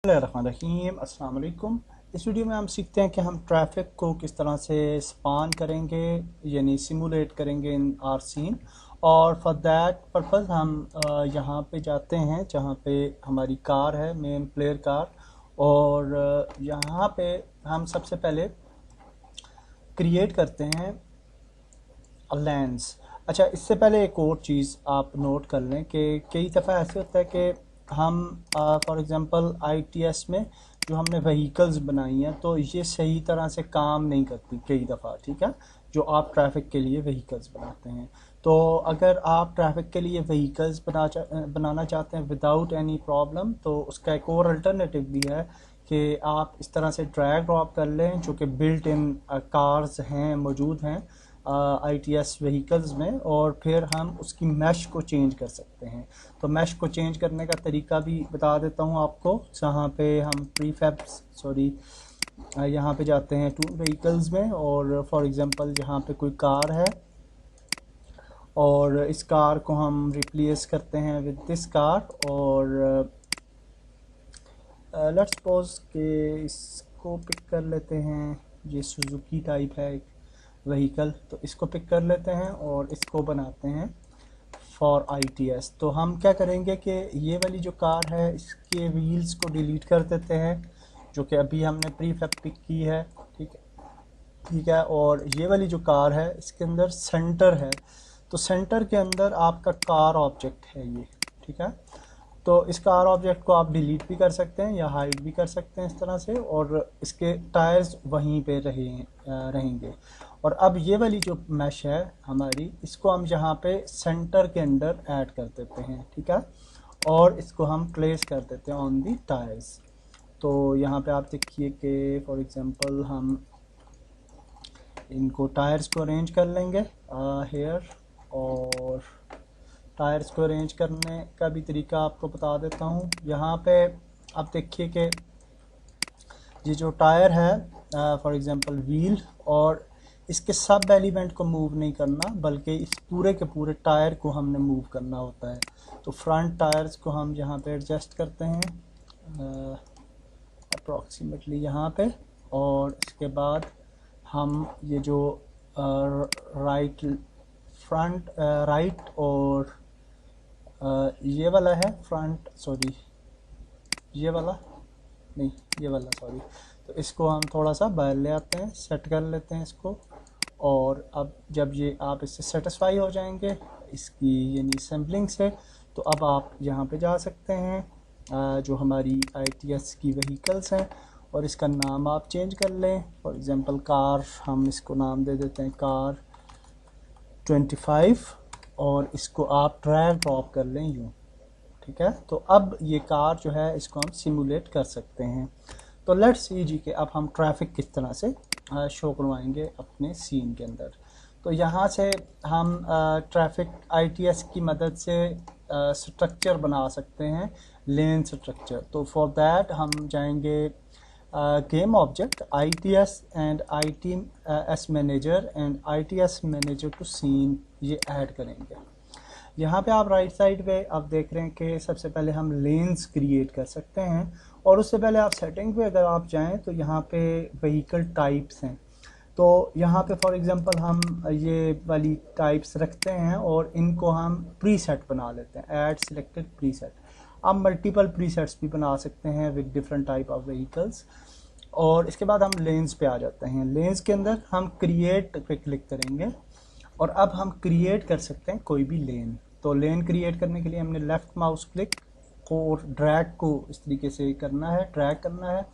रहीम अस्सलाम वालेकुम। इस वीडियो में हम सीखते हैं कि हम ट्रैफिक को किस तरह से स्पान करेंगे, यानी सिमुलेट करेंगे इन आर सीन। और फॉर दैट पर्पस हम यहाँ पे जाते हैं जहाँ पे हमारी कार है, मेन प्लेयर कार। और यहाँ पे हम सबसे पहले क्रिएट करते हैं लेंस। अच्छा, इससे पहले एक और चीज़ आप नोट कर लें कि कई दफ़ा ऐसे होता है कि हम फॉर एग्ज़ाम्पल आईटीएस में जो हमने व्हीकल्स बनाई हैं तो ये सही तरह से काम नहीं करती कई दफ़ा, ठीक है, जो आप ट्रैफिक के लिए व्हीकल्स बनाते हैं। तो अगर आप ट्रैफिक के लिए व्हीकल्स बनाना चाहते हैं विदाउट एनी प्रॉब्लम, तो उसका एक और अल्टरनेटिव भी है कि आप इस तरह से ड्रैग ड्रॉप कर लें, जो कि बिल्ट इन कार्स हैं, मौजूद हैं आईटीएस व्हीकल्स में, और फिर हम उसकी मैश को चेंज कर सकते हैं। तो मैश को चेंज करने का तरीका भी बता देता हूँ आपको। जहाँ पे हम यहाँ पे जाते हैं टू व्हीकल्स में, और फॉर एग्जांपल यहाँ पे कोई कार है और इस कार को हम रिप्लेस करते हैं विद दिस कार। और लेट्स सपोज कि इसको पिक कर लेते हैं, ये सुजुकी टाइप है एक व्हीकल, तो इसको पिक कर लेते हैं और इसको बनाते हैं फॉर आईटीएस। तो हम क्या करेंगे कि ये वाली जो कार है इसके व्हील्स को डिलीट कर देते हैं, जो कि अभी हमने प्रीफैब पिक की है, ठीक है। और ये वाली जो कार है इसके अंदर सेंटर है, तो सेंटर के अंदर आपका कार ऑब्जेक्ट है ये, ठीक है। तो इस कार ऑब्जेक्ट को आप डिलीट भी कर सकते हैं या हाइड भी कर सकते हैं इस तरह से, और इसके टायर्स वहीं पे रहेंगे। और अब ये वाली जो मैश है हमारी, इसको हम यहाँ पे सेंटर के अंदर ऐड कर देते हैं, ठीक है, और इसको हम प्लेस कर देते हैं ऑन दी टायर्स। तो यहाँ पे आप देखिए कि फॉर एग्जांपल हम इनको टायर्स को अरेंज कर लेंगे हेयर। और टायर्स को अरेंज करने का भी तरीका आपको बता देता हूँ। यहाँ पे आप देखिए कि ये जो टायर है फॉर एग्जांपल व्हील, और इसके सब एलिमेंट को मूव नहीं करना, बल्कि इस पूरे के पूरे टायर को हमने मूव करना होता है। तो फ्रंट टायर्स को हम यहाँ पे एडजस्ट करते हैं अप्रॉक्सीमेटली यहाँ पे, और इसके बाद हम ये जो राइट और ये वाला है फ्रंट, सॉरी ये वाला नहीं, ये वाला सॉरी, तो इसको हम थोड़ा सा बाहर ले आते हैं, सेट कर लेते हैं इसको। और अब जब ये आप इससे सेटिस्फाई हो जाएंगे इसकी यानी सैम्पलिंग से, तो अब आप यहाँ पे जा सकते हैं जो हमारी आईटीएस की व्हीकल्स हैं, और इसका नाम आप चेंज कर लें। फॉर एग्जांपल कार, हम इसको नाम दे देते हैं कार 25, और इसको आप ड्रैग ड्रॉप कर लें यूँ, ठीक है। तो अब ये कार जो है इसको हम सिमुलेट कर सकते हैं। तो लेट्स सी जी कि अब हम ट्रैफिक किस तरह से शो करवाएंगे अपने सीन के अंदर। तो यहाँ से हम ट्रैफिक आईटीएस की मदद से स्ट्रक्चर बना सकते हैं, लेन स्ट्रक्चर। तो फॉर दैट हम जाएंगे game object ITS and ITS manager and ITS manager to scene, ये ऐड करेंगे। यहाँ पे आप राइट साइड पे आप देख रहे हैं कि सबसे पहले हम लेन्स क्रिएट कर सकते हैं, और उससे पहले आप सेटिंग पे अगर आप जाएं तो यहाँ पे व्हीकल टाइप्स हैं। तो यहाँ पे फॉर एग्जांपल हम ये वाली टाइप्स रखते हैं और इनको हम प्रीसेट बना लेते हैं, ऐड सिलेक्टेड प्रीसेट। आप मल्टीपल प्रीसेट्स भी बना सकते हैं with different type of vehicles. और इसके बाद हम लेंस पे आ जाते हैं। लेंस के अंदर हम क्रिएट पे क्लिक करेंगे, और अब हम क्रिएट कर सकते हैं कोई भी लेन। तो लेन क्रिएट करने के लिए हमने लेफ्ट माउस क्लिक और ड्रैग को इस तरीके से करना है, ड्रैग करना है।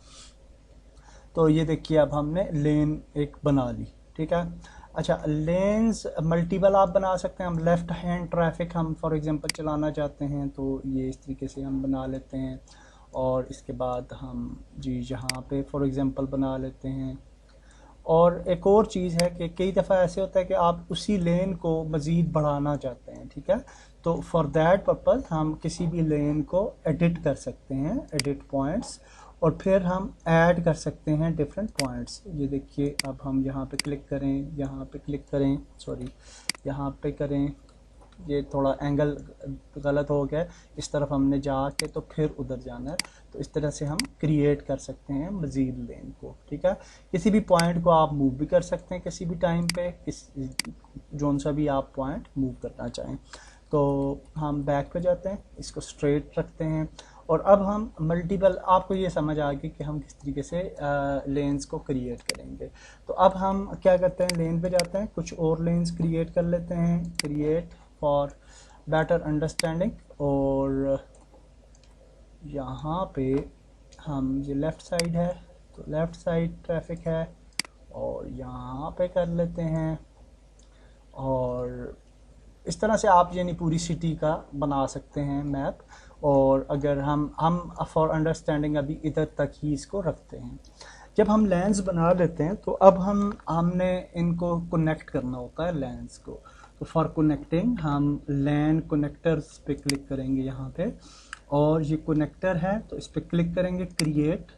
तो ये देखिए अब हमने लेन एक बना ली, ठीक है। अच्छा, लेन्स मल्टीपल आप बना सकते हैं। हम लेफ्ट हैंड ट्रैफिक हम फॉर एग्जांपल चलाना चाहते हैं, तो ये इस तरीके से हम बना लेते हैं। और इसके बाद हम जी यहाँ पे फॉर एग्जांपल बना लेते हैं। और एक और चीज़ है कि कई दफ़ा ऐसे होता है कि आप उसी लेन को मज़ीद बढ़ाना चाहते हैं, ठीक है। तो फॉर दैट पर्पज़ हम किसी भी लेन को एडिट कर सकते हैं, एडिट पॉइंट्स, और फिर हम ऐड कर सकते हैं डिफरेंट पॉइंट्स। ये देखिए अब हम यहाँ पे क्लिक करें, यहाँ पे क्लिक करें, सॉरी यहाँ पे करें, ये थोड़ा एंगल गलत हो गया, इस तरफ हमने जाके तो फिर उधर जाना है। तो इस तरह से हम क्रिएट कर सकते हैं मज़ीद लेन को, ठीक है। किसी भी पॉइंट को आप मूव भी कर सकते हैं किसी भी टाइम पे, जोन सा भी आप पॉइंट मूव करना चाहें। तो हम बैक पे जाते हैं, इसको स्ट्रेट रखते हैं, और अब हम मल्टीपल, आपको ये समझ आ गई कि हम किस तरीके से लेन्स को क्रिएट करेंगे। तो अब हम क्या करते हैं, लेन पे जाते हैं, कुछ और लेन्स क्रिएट कर लेते हैं, क्रिएट फॉर बेटर अंडरस्टैंडिंग। और यहाँ पे हम, ये लेफ़्ट साइड है तो लेफ़्ट साइड ट्रैफिक है, और यहाँ पे कर लेते हैं। और इस तरह से आप यानी पूरी सिटी का बना सकते हैं मैप। और अगर हम फॉर अंडरस्टैंडिंग अभी इधर तक ही इसको रखते हैं। जब हम लेंस बना लेते हैं तो अब हमने इनको कनेक्ट करना होता है लेंस को। तो फॉर कनेक्टिंग हम लैन कनेक्टर्स पे क्लिक करेंगे यहाँ पे, और ये कनेक्टर है तो इस पर क्लिक करेंगे क्रिएट।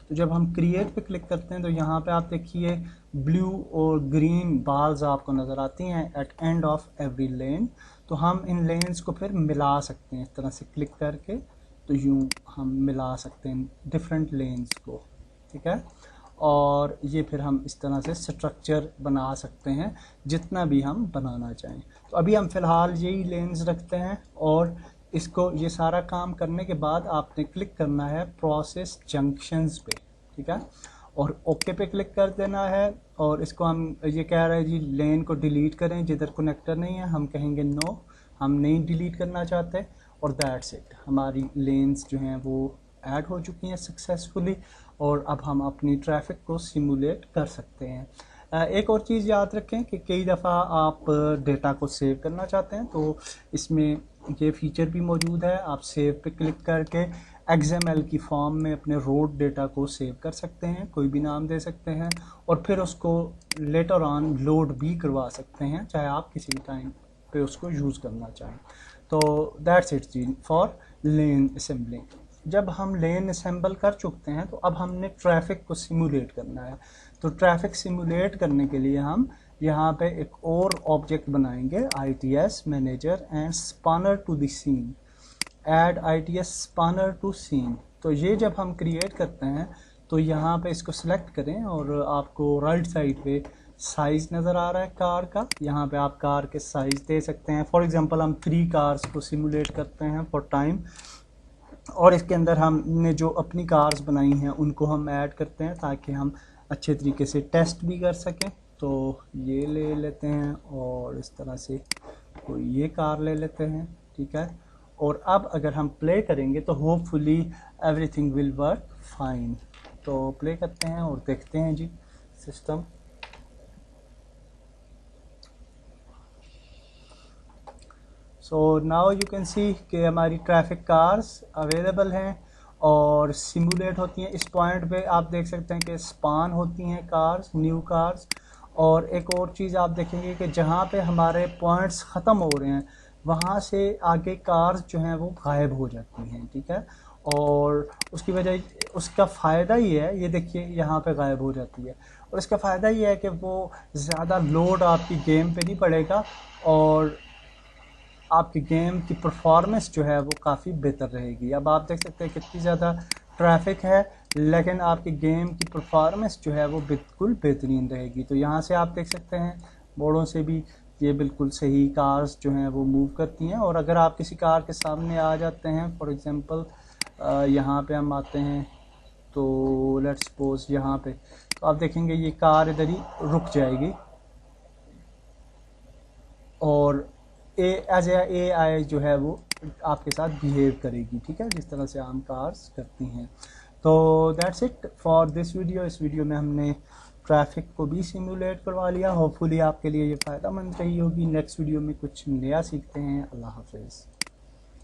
तो जब हम क्रिएट पे क्लिक करते हैं तो यहाँ पे आप देखिए ब्लू और ग्रीन बाल्स आपको नज़र आती हैं एट एंड ऑफ एवरी लेन। तो हम इन लेन्स को फिर मिला सकते हैं इस तरह से क्लिक करके, तो यूँ हम मिला सकते हैं डिफरेंट लेन्स को, ठीक है। और ये फिर हम इस तरह से स्ट्रक्चर बना सकते हैं जितना भी हम बनाना चाहें। तो अभी हम फ़िलहाल यही लेन्स रखते हैं, और इसको ये सारा काम करने के बाद आपने क्लिक करना है प्रोसेस जंक्शंस पे, ठीक है, और ओके पे क्लिक कर देना है। और इसको हम, ये कह रहे हैं जी लेन को डिलीट करें जिधर कनेक्टर नहीं है, हम कहेंगे नो, हम नहीं डिलीट करना चाहते, और दैट्स इट, हमारी लेन्स जो हैं वो ऐड हो चुकी हैं सक्सेसफुली। और अब हम अपनी ट्रैफिक को सिमुलेट कर सकते हैं। एक और चीज़ याद रखें कि कई दफ़ा आप डेटा को सेव करना चाहते हैं, तो इसमें ये फीचर भी मौजूद है। आप सेव पे क्लिक करके XML की फॉर्म में अपने रोड डेटा को सेव कर सकते हैं, कोई भी नाम दे सकते हैं, और फिर उसको लेटर ऑन लोड भी करवा सकते हैं, चाहे आप किसी भी टाइम पे उसको यूज़ करना चाहें। तो दैट्स इट जी फॉर लेन असेंबलिंग। जब हम लेन असेंबल कर चुके हैं तो अब हमने ट्रैफिक को सिमुलेट करना है। तो ट्रैफिक सिमुलेट करने के लिए हम यहाँ पे एक और ऑब्जेक्ट बनाएंगे, ITS manager and spanner to the scene, add ITS spanner to scene. तो ये जब हम क्रिएट करते हैं तो यहाँ पे इसको सिलेक्ट करें, और आपको राइट साइड पे साइज़ नज़र आ रहा है कार का, यहाँ पे आप कार के साइज़ दे सकते हैं। फॉर एग्जांपल हम 3 कार्स को सिमुलेट करते हैं फॉर टाइम, और इसके अंदर हमने जो अपनी कार्स बनाई हैं उनको हम ऐड करते हैं ताकि हम अच्छे तरीके से टेस्ट भी कर सकें। तो ये ले लेते हैं, और इस तरह से कोई ये कार ले लेते हैं, ठीक है। और अब अगर हम प्ले करेंगे तो hopefully everything will work fine. तो प्ले करते हैं और देखते हैं जी system. So now you can see कि हमारी ट्रैफिक कार्स अवेलेबल हैं और सिमुलेट होती हैं। इस पॉइंट पे आप देख सकते हैं कि स्पान होती हैं कार्स, न्यू कार्स। और एक और चीज़ आप देखेंगे कि जहाँ पे हमारे पॉइंट्स ख़त्म हो रहे हैं वहाँ से आगे कार्स जो हैं वो गायब हो जाती हैं, ठीक है। और उसकी वजह, उसका फ़ायदा ये है, ये देखिए यहाँ पे गायब हो जाती है, और इसका फ़ायदा ये है कि वो ज़्यादा लोड आपकी गेम पे नहीं पड़ेगा, और आपकी गेम की परफॉर्मेंस जो है वो काफ़ी बेहतर रहेगी। अब आप देख सकते हैं कितनी ज़्यादा ट्रैफिक है, लेकिन आपकी गेम की परफॉर्मेंस जो है वो बिल्कुल बेहतरीन रहेगी। तो यहाँ से आप देख सकते हैं मोड़ों से भी ये बिल्कुल सही कार्स जो हैं वो मूव करती हैं। और अगर आप किसी कार के सामने आ जाते हैं, फॉर एग्ज़ाम्पल यहाँ पे हम आते हैं, तो लेट्स सपोज यहाँ पे, तो आप देखेंगे ये कार इधर ही रुक जाएगी, और एज ए आई जो है वो आपके साथ बिहेव करेगी, ठीक है, जिस तरह से आम कार्स करती हैं। तो that's it for this video. इस वीडियो में हमने ट्रैफिक को भी सिमुलेट करवा लिया। होपफुली आपके लिए ये फ़ायदा मंद रही होगी। नेक्स्ट वीडियो में कुछ नया सीखते हैं। अल्लाह हाफिज़।